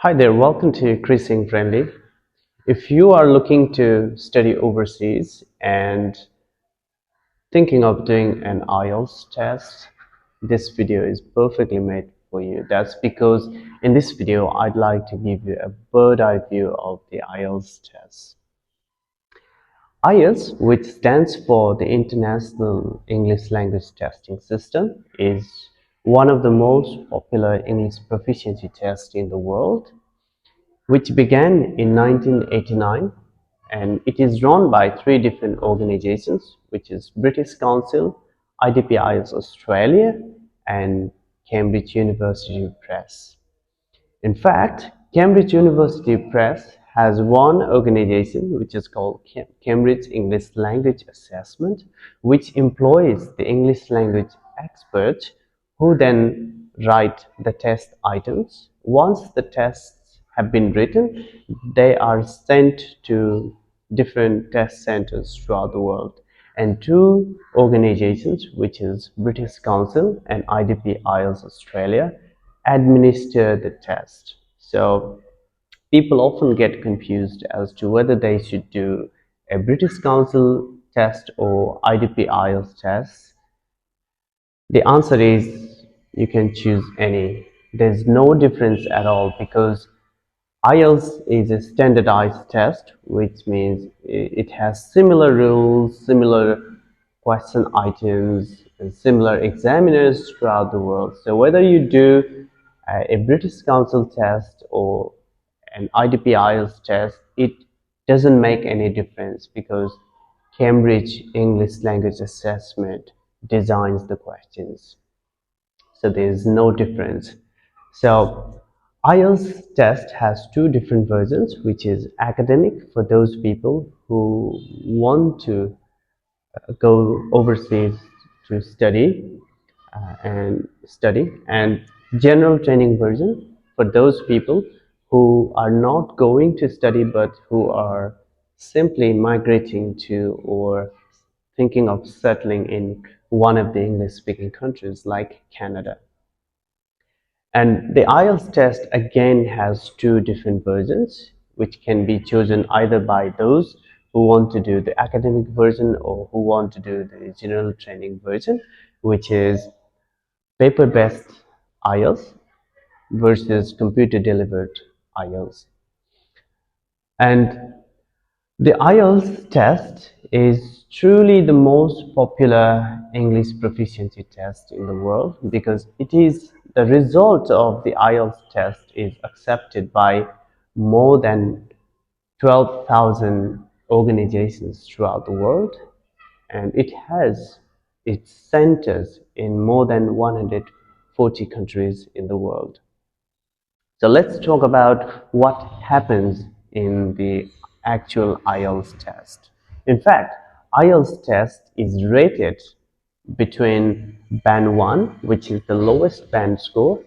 Hi there, welcome to Increasing Friendly. If you are looking to study overseas and thinking of doing an IELTS test, this video is perfectly made for you. That's because in this video, I'd like to give you a bird's eye view of the IELTS test. IELTS, which stands for the International English Language Testing System, is one of the most popular English proficiency tests in the world, which began in 1989, and it is run by three different organizations, which is British Council, IDP IELTS Australia, and Cambridge University Press. In fact, Cambridge University Press has one organization which is called Cambridge English Language Assessment, which employs the English language experts who then write the test items. Once the tests have been written, they are sent to different test centers throughout the world. And two organizations, which is British Council and IDP IELTS Australia, administer the test. So people often get confused as to whether they should do a British Council test or IDP IELTS test. The answer is you can choose any. There's no difference at all because IELTS is a standardized test, which means it has similar rules, similar question items, and similar examiners throughout the world. So whether you do a British Council test or an IDP IELTS test, it doesn't make any difference because Cambridge English Language Assessment designs the questions. So there is no difference. So IELTS test has two different versions, which is academic for those people who want to go overseas to study, and general training version for those people who are not going to study but who are simply migrating to or thinking of settling in one of the English speaking countries like Canada. And the IELTS test again has two different versions, which can be chosen either by those who want to do the academic version or who want to do the general training version, which is paper-based IELTS versus computer-delivered IELTS. And the IELTS test is truly the most popular English proficiency test in the world because it is the result of the IELTS test is accepted by more than 12,000 organizations throughout the world, and it has its centers in more than 140 countries in the world. So let's talk about what happens in the actual IELTS test. In fact, IELTS test is rated between band 1, which is the lowest band score,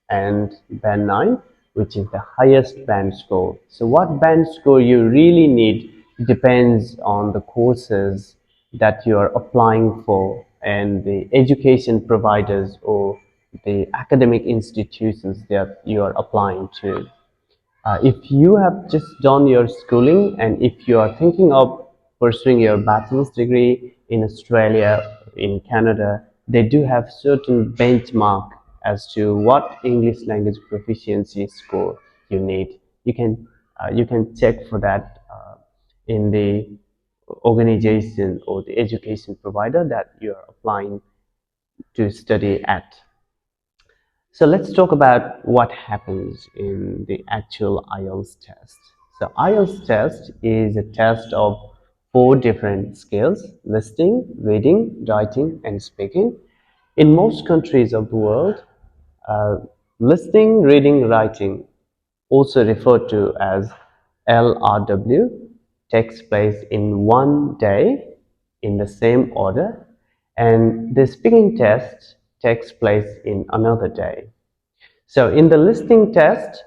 and band 9, which is the highest band score. So what band score you really need depends on the courses that you are applying for and the education providers or the academic institutions that you are applying to. If you have just done your schooling and if you are thinking of pursuing your bachelor's degree in Australia, in Canada, they do have certain benchmark as to what English language proficiency score you need. You can check for that in the organization or the education provider that you are applying to study at. So let's talk about what happens in the actual IELTS test. So IELTS test is a test of four different skills: listening, reading, writing, and speaking. In most countries of the world, uh, listening, reading, writing, also referred to as LRW, takes place in one day in the same order, and the speaking test takes place in another day. So in the listening test,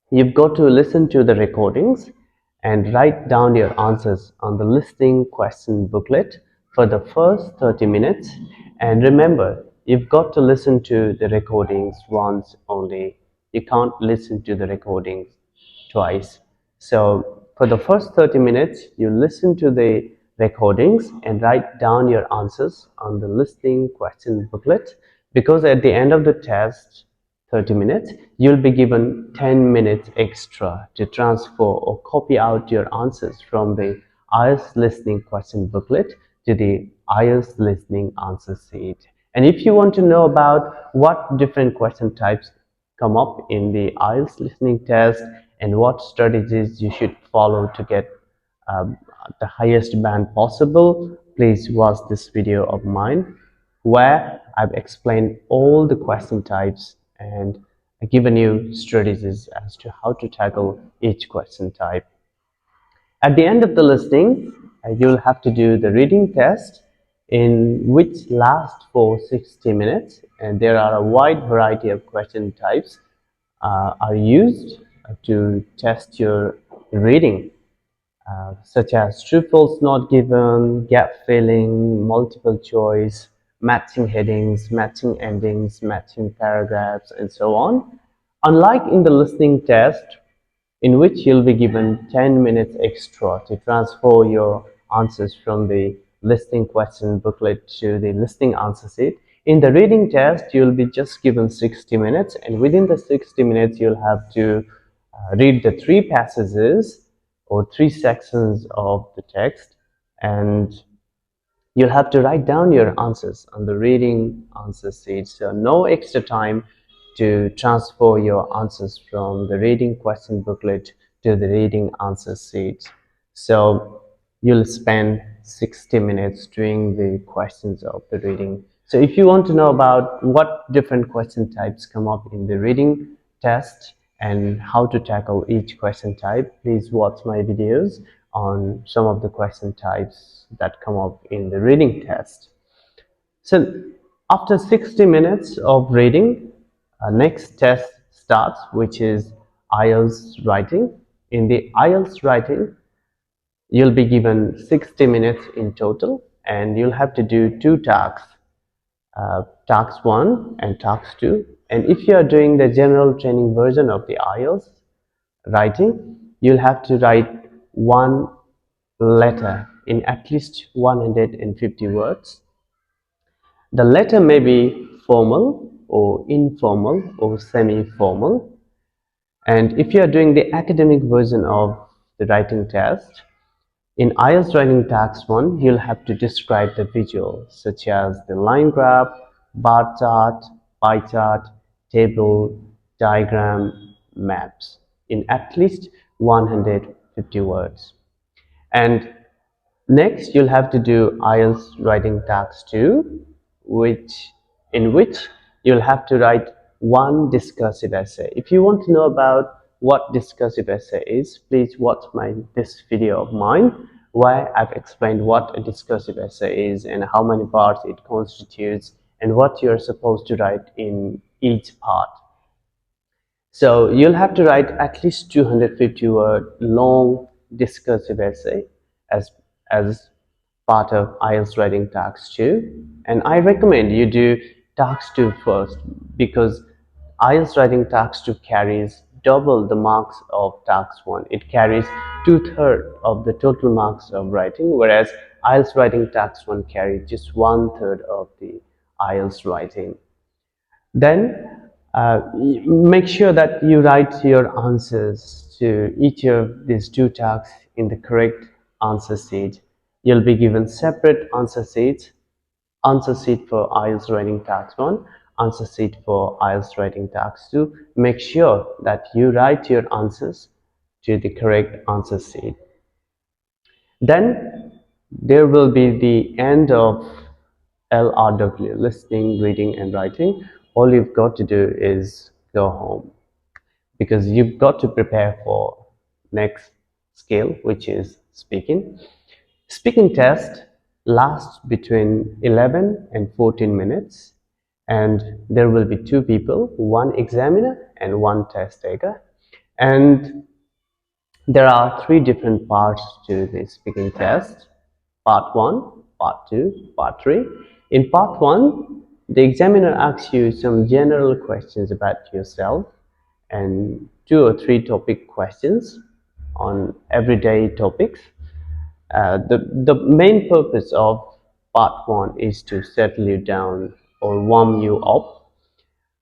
you've got to listen to the recordings and write down your answers on the listening question booklet for the first 30 minutes. And remember, you've got to listen to the recordings once only. You can't listen to the recordings twice. So for the first 30 minutes, you listen to the recordings and write down your answers on the listening question booklet, because at the end of the test, 30 minutes, you'll be given 10 minutes extra to transfer or copy out your answers from the IELTS listening question booklet to the IELTS listening answer sheet. And if you want to know about what different question types come up in the IELTS listening test and what strategies you should follow to get um, the highest band possible, please watch this video of mine where I've explained all the question types and given you strategies as to how to tackle each question type. At the end of the listening, you'll have to do the reading test, in which lasts for 60 minutes, and there are a wide variety of question types are used to test your reading, such as true false not given, gap filling, multiple choice, matching headings, matching endings, matching paragraphs, and so on. Unlike in the listening test, in which you'll be given 10 minutes extra to transfer your answers from the listening question booklet to the listening answer sheet. In the reading test, you'll be just given 60 minutes, and within the 60 minutes, you'll have to read the three passages or three sections of the text, and you'll have to write down your answers on the reading answer sheet. So no extra time to transfer your answers from the reading question booklet to the reading answer sheet. So you'll spend 60 minutes doing the questions of the reading. So if you want to know about what different question types come up in the reading test and how to tackle each question type, please watch my videos on some of the question types that come up in the reading test. So after 60 minutes of reading, next test starts, which is IELTS writing. In the IELTS writing, you'll be given 60 minutes in total, and you'll have to do two tasks, task 1 and task 2. And if you are doing the general training version of the IELTS writing, you'll have to write one letter in at least 150 words. The letter may be formal or informal or semi-formal. And if you are doing the academic version of the writing test, in IELTS writing task 1, you'll have to describe the visual, such as the line graph, bar chart, pie chart, table, diagram, maps, in at least 150 words. And next, you'll have to do IELTS writing task 2, in which you'll have to write one discursive essay. If you want to know about what discursive essay is, please watch this video of mine where I've explained what a discursive essay is and how many parts it constitutes and what you're supposed to write in each part. So you'll have to write at least 250-word long discursive essay as part of IELTS writing task 2. And I recommend you do task 2 first, because IELTS writing task 2 carries double the marks of task 1. It carries 2/3 of the total marks of writing, whereas IELTS writing task 1 carries just 1/3 of the IELTS writing. Then make sure that you write your answers to each of these two tasks in the correct answer sheet. You'll be given separate answer sheet for IELTS writing task 1, answer sheet for IELTS writing task 2. Make sure that you write your answers to the correct answer sheet. Then there will be the end of LRW, listening, reading, and writing. All you've got to do is go home, because you've got to prepare for next scale, which is speaking. Speaking test lasts between 11 and 14 minutes, and there will be two people, one examiner and one test taker. And there are three different parts to the speaking test: part 1, part 2, part 3. In part 1, the examiner asks you some general questions about yourself, and 2 or 3 topic questions on everyday topics. The main purpose of part 1 is to settle you down or warm you up.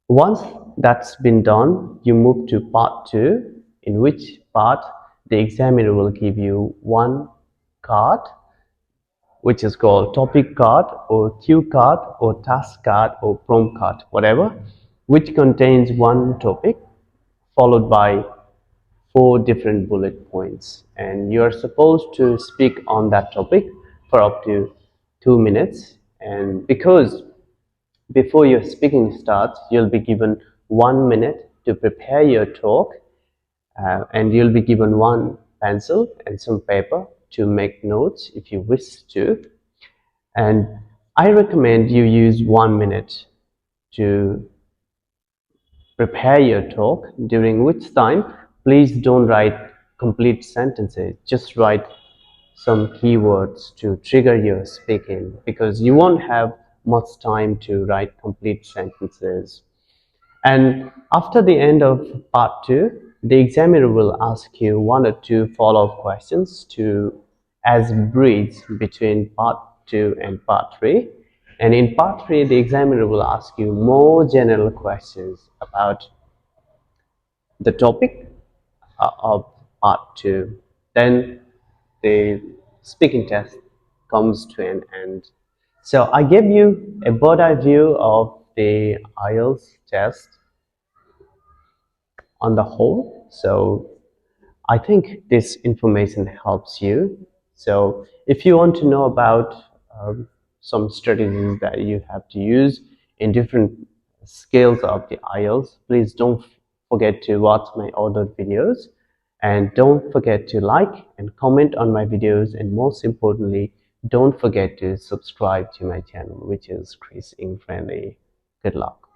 Once that's been done, you move to part 2, in which part the examiner will give you one card, which is called topic card or cue card or task card or prompt card, whatever, which contains one topic followed by 4 different bullet points, and you are supposed to speak on that topic for up to 2 minutes. And because before your speaking starts, you'll be given 1 minute to prepare your talk, and you'll be given one pencil and some paper to make notes if you wish to. And I recommend you use 1 minute to prepare your talk, during which time please don't write complete sentences, just write some keywords to trigger your speaking, because you won't have much time to write complete sentences. And after the end of part 2, the examiner will ask you 1 or 2 follow-up questions to as bridge between part 2 and part 3. And in part 3, the examiner will ask you more general questions about the topic of part 2. Then the speaking test comes to an end. So I gave you a bird's eye view of the IELTS test on the whole. So I think this information helps you. So if you want to know about some strategies that you have to use in different scales of the IELTS, please don't forget to watch my other videos, and don't forget to like and comment on my videos, and most importantly, don't forget to subscribe to my channel, which is Chris Ing Friendly. Good luck.